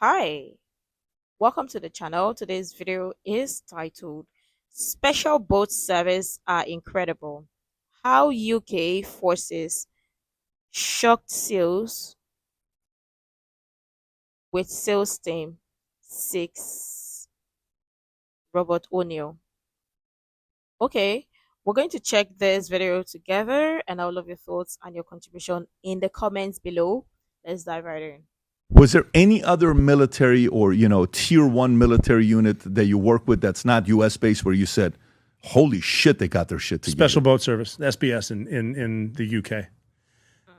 Hi, welcome to the channel. Today's video is titled Special Boat Service Are Incredible. How UK forces shocked sales with sales team 6 Robert O'Neill. Okay, we're going to check this video together and I would love your thoughts and your contribution in the comments below. Let's dive right in. Was there any other military or, tier one military unit that you work with that's not US based where you said, holy shit, they got their shit together? Special Boat Service, the SBS in the UK.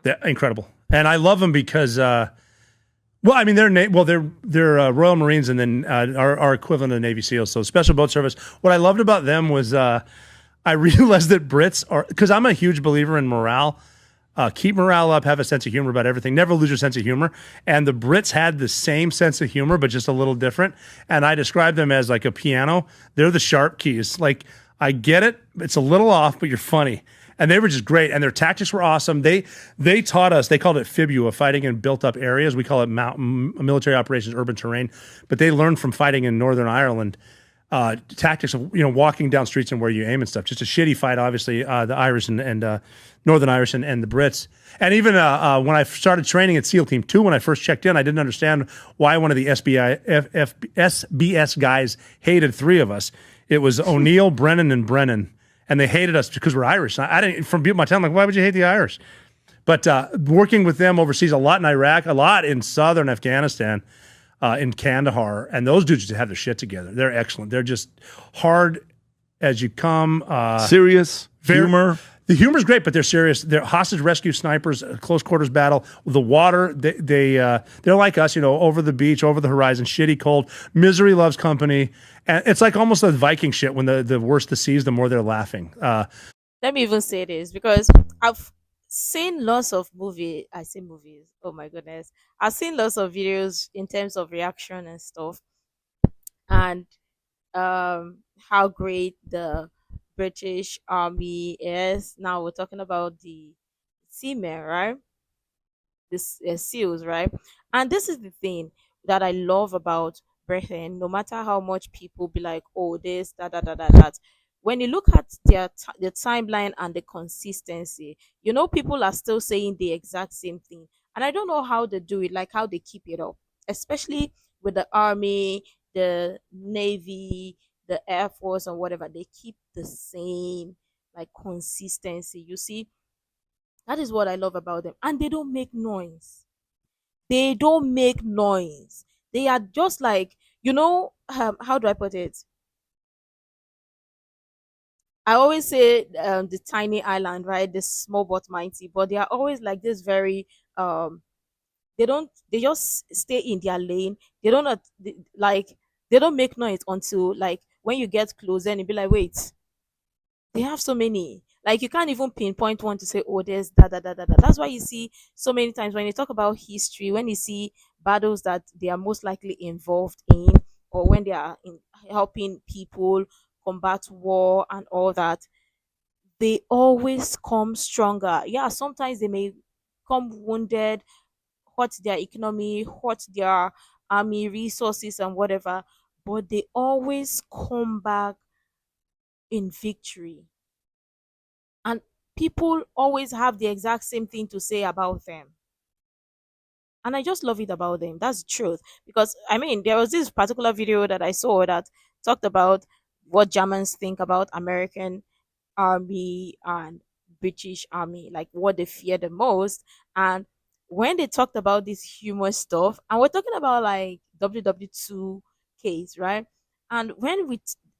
They're incredible. And I love them because, they're Royal Marines and then our equivalent of Navy SEALs. So Special Boat Service. What I loved about them was I realized that Brits are, because I'm a huge believer in morale. Keep morale up, have a sense of humor about everything. Never lose your sense of humor. And the Brits had the same sense of humor, but just a little different. And I described them as like a piano. They're the sharp keys. Like, I get it. It's a little off, but you're funny. And they were just great. And their tactics were awesome. They taught us, they called it FIBUA, fighting in built up areas. We call it military operations, urban terrain. But they learned from fighting in Northern Ireland. Tactics of walking down streets and where you aim and stuff. Just a shitty fight, obviously. The Irish and Northern Irish and the Brits. And even when I started training at SEAL Team 2, when I first checked in, I didn't understand why one of the SBS guys hated three of us. It was O'Neill, Brennan, and Brennan, and they hated us because we're Irish. I didn't from my time, like, why would you hate the Irish? But working with them overseas, a lot in Iraq, a lot in southern Afghanistan. In Kandahar, and those dudes just have their shit together. They're excellent. They're just hard as you come. Serious humor. The humor's great, but they're serious. They're hostage rescue snipers, close quarters battle. The water, they're like us, over the beach, over the horizon, shitty cold. Misery loves company, and it's like almost the Viking shit. When the worse the seas, the more they're laughing. Let me even say this because I've seen lots of movies. I say movies. Oh my goodness. I've seen lots of videos in terms of reaction and stuff, and how great the British Army is. Now we're talking about the seamen, right? This SEALs, right? And this is the thing that I love about Britain. No matter how much people be like, "Oh, this, that." When you look at the timeline and the consistency, people are still saying the exact same thing, and I don't know how they do it, like how they keep it up, especially with the army, the navy, the air force, and whatever. They keep the same like consistency. You see, that is what I love about them, and they don't make noise. They don't make noise. They are just like how do I put it? I always say the tiny island, right? The small but mighty, but they are always like this very they just stay in their lane. They don't like they don't make noise until like when you get close and you be like, wait, they have so many. Like you can't even pinpoint one to say, oh, there's that. That's why you see so many times when you talk about history, when you see battles that they are most likely involved in, or when they are in helping people combat war and all that, they always come stronger. Yeah, sometimes they may come wounded, hurt their economy, hurt their army resources and whatever, but they always come back in victory. And people always have the exact same thing to say about them. And I just love it about them. That's the truth. Because I mean, there was this particular video that I saw that talked about what Germans think about American army and British army, like what they fear the most. And when they talked about this humor stuff, and we're talking about like WW2 case, right? And when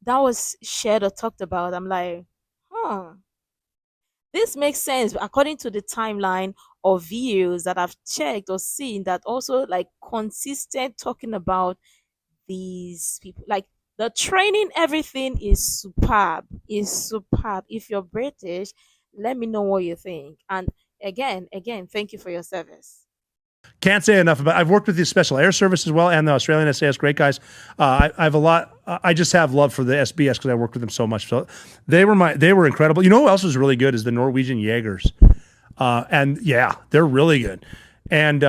that was shared or talked about, I'm like, huh, this makes sense according to the timeline of videos that I've checked or seen that also like consistent talking about these people. Like the training, everything is superb. Is superb. If you're British, let me know what you think. And again, thank you for your service. Can't say enough about. I've worked with the Special Air Service as well, and the Australian SAS. Great guys. I have a lot. I just have love for the SBS because I worked with them so much. So they were incredible. You know who else was really good is the Norwegian Jaegers, and yeah, they're really good. And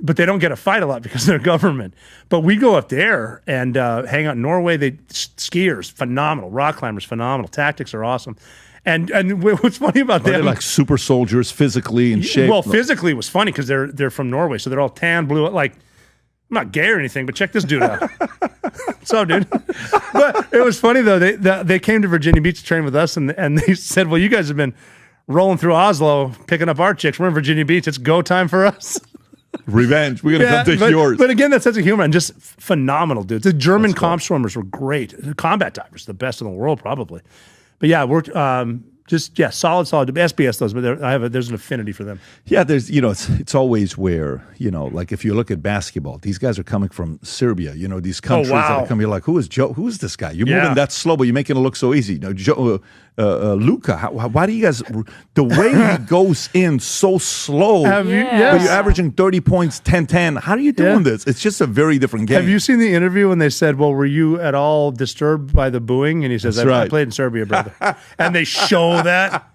but they don't get a fight a lot because they're government. But we go up there and hang out in Norway. They skiers phenomenal, rock climbers phenomenal, tactics are awesome. And what's funny about Are they them? like super soldiers, physically in shape? Well, physically it was funny because they're from Norway, so they're all tan, blue. Like, I'm not gay or anything, but check this dude out. What's up, dude? But it was funny though. They came to Virginia Beach to train with us, and they said, "Well, you guys have been rolling through Oslo, picking up our chicks. We're in Virginia Beach. It's go time for us." Revenge. We're gonna come take yours. But again, that sense of humor and just phenomenal, dude. The German comp swimmers were great. The combat divers, the best in the world, probably. But yeah, we're just solid. SBS those, but there's an affinity for them. Yeah, there's it's always where like if you look at basketball, these guys are coming from Serbia. These countries that are coming. You're like, who is Joe? Who is this guy? You're moving that slow, but you're making it look so easy. Joe, Luca, why do you guys? The way he goes in so slow, but you're averaging 30 points, 10-10. How are you doing this? It's just a very different game. Have you seen the interview when they said, "Well, were you at all disturbed by the booing?" And he says, I played in Serbia, brother." And they show that.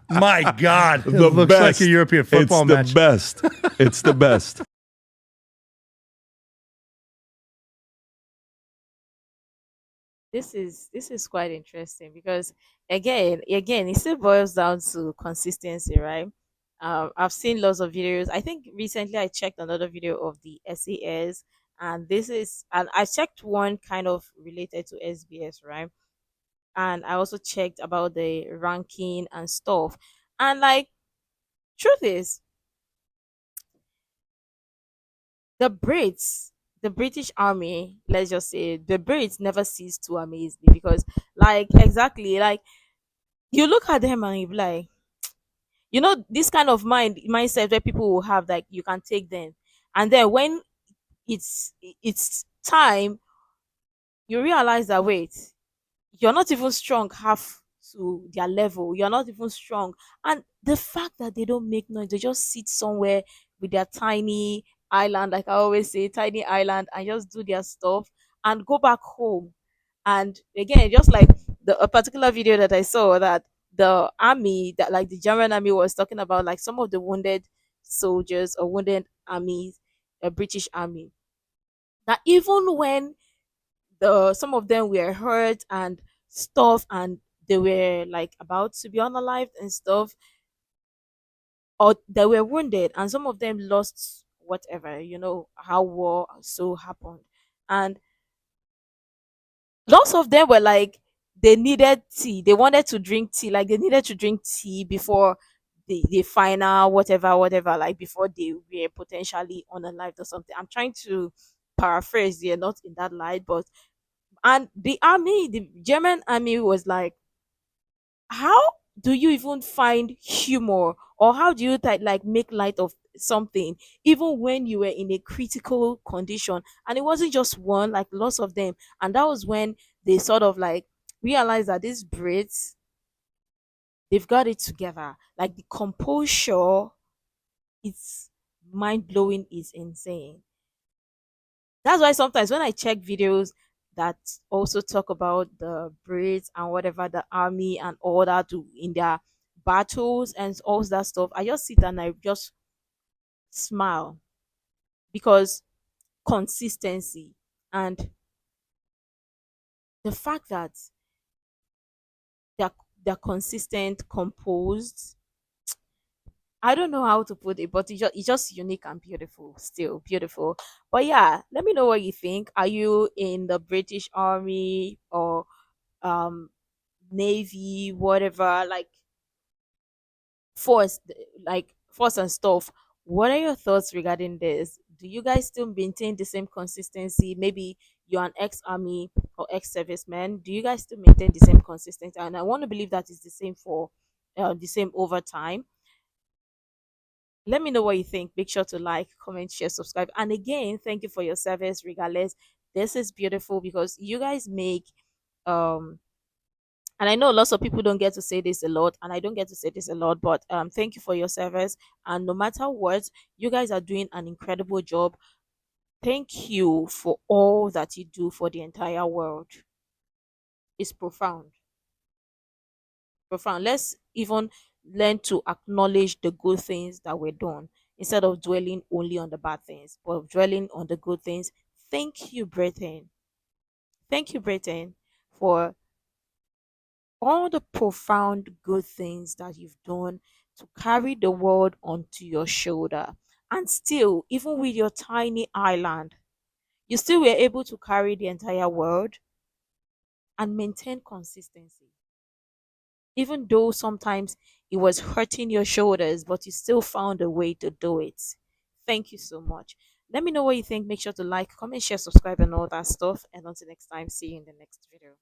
My God, it looks like a European football match. It's the best. It's the best. This is quite interesting because again it still boils down to consistency, right? I've seen lots of videos. I think recently I checked another video of the SAS, and I checked one kind of related to SBS, right? And I also checked about the ranking and stuff. And like, truth is, the Brits, the British Army, let's just say, the Brits never cease to amaze me because, like, exactly, like, you look at them and you be like, this kind of mindset where people will have, like, you can take them, and then when it's time, you realize that wait, you're not even strong half to their level. You're not even strong. And the fact that they don't make noise, they just sit somewhere with their tiny island, like I always say, tiny island, and just do their stuff and go back home. And again, just like a particular video that I saw, that the army, that like the German army was talking about, like some of the wounded soldiers or wounded armies, a British army, that even when some of them were hurt and stuff, and they were like about to be unalived and stuff, or they were wounded, and some of them lost whatever, how war so happened. And lots of them were like, they needed tea, they wanted to drink tea, like they needed to drink tea before the final whatever, like before they were potentially unalived or something. I'm trying to paraphrase here, not in that light, but and the German army was like, how do you even find humor, or how do you like make light of something even when you were in a critical condition? And it wasn't just one, like lots of them. And that was when they sort of like realized that these Brits, they've got it together. Like the composure, it's mind-blowing, is insane. That's why sometimes when I check videos that also talk about the Brits and whatever, the army and all that do in their battles and all that stuff, I just sit and I just smile because consistency and the fact that they're they're consistent, composed. I don't know how to put it, but it's just unique and beautiful, still beautiful. But yeah, let me know what you think. Are you in the British Army or um navy, whatever, like force, like force and stuff? What are your thoughts regarding this? Do you guys still maintain the same consistency? Maybe you're an ex-army or ex-serviceman. Do you guys still maintain the same consistency? And I want to believe that is the same for the same over time. Let me know what you think. Make sure to like, comment, share, subscribe. And again, thank you for your service regardless. This is beautiful because you guys make um and I know lots of people don't get to say this a lot, and I don't get to say this a lot, but thank you for your service. And no matter what, you guys are doing an incredible job. Thank you for all that you do for the entire world. It's profound. Profound. Let's even learn to acknowledge the good things that we're doing. instead of dwelling only on the bad things, but dwelling on the good things. Thank you, Britain. Thank you, Britain, for all the profound good things that you've done to carry the world onto your shoulder. And still, even with your tiny island, you still were able to carry the entire world and maintain consistency. Even though sometimes it was hurting your shoulders, but you still found a way to do it. Thank you so much. Let me know what you think. Make sure to like, comment, share, subscribe, and all that stuff. And until next time, see you in the next video.